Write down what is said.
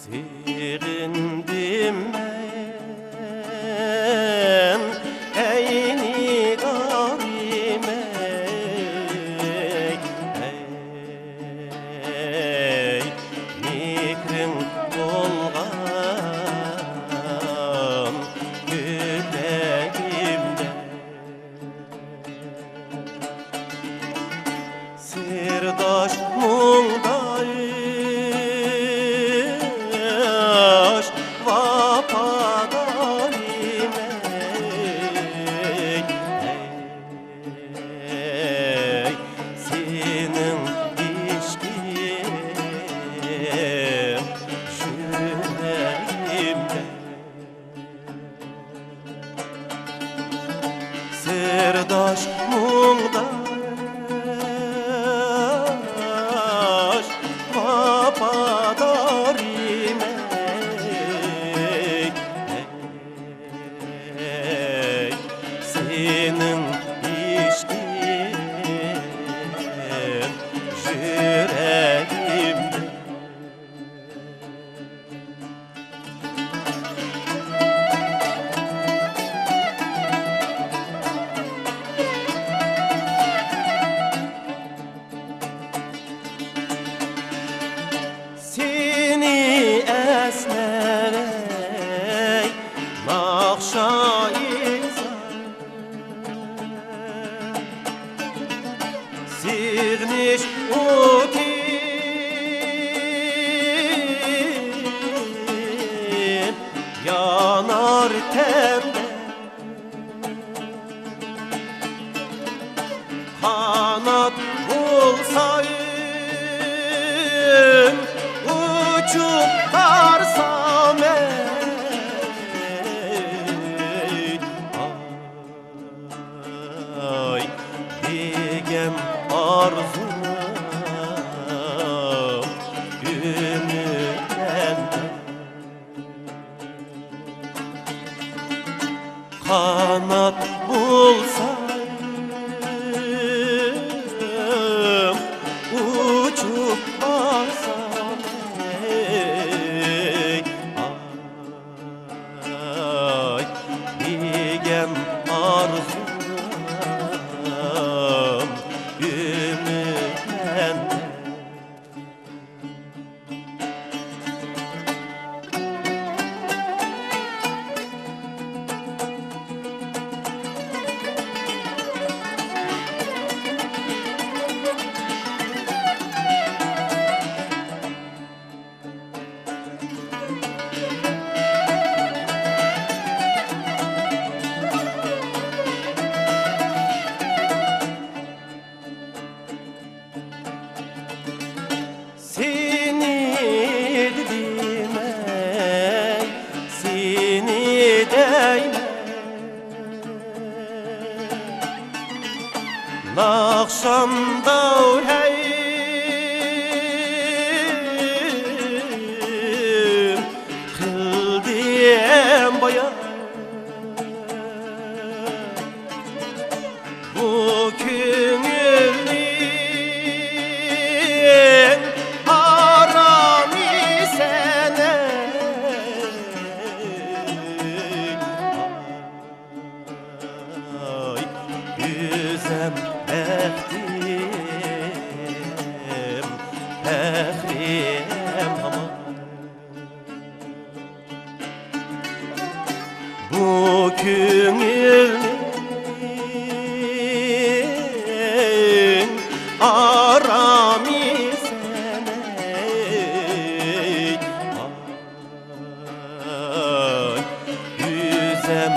Sevindim ben eyni garime, ey mikrin olgan yüreğimde. Sirdaş muğdayış vapadarime, ey senin işkin yüreğimde. Sirdaş muğdayış vapadarime, ey senin işkin yüreğimde. Seni esmer ey nakşa-i sirniş utim yanar tende, kanat bulsayım uçup varsam ey, ay diyem arzum ümitten, kanat bulsayım uçup varsam ey, ay diyem arzum ümitten. Seni dedim ey, seni değme, nakşamda hey kıldıyım bayan, bu künülün arami sene, ay güzem ehtim ehriyem ama, bu künülün arami sene, ay güzem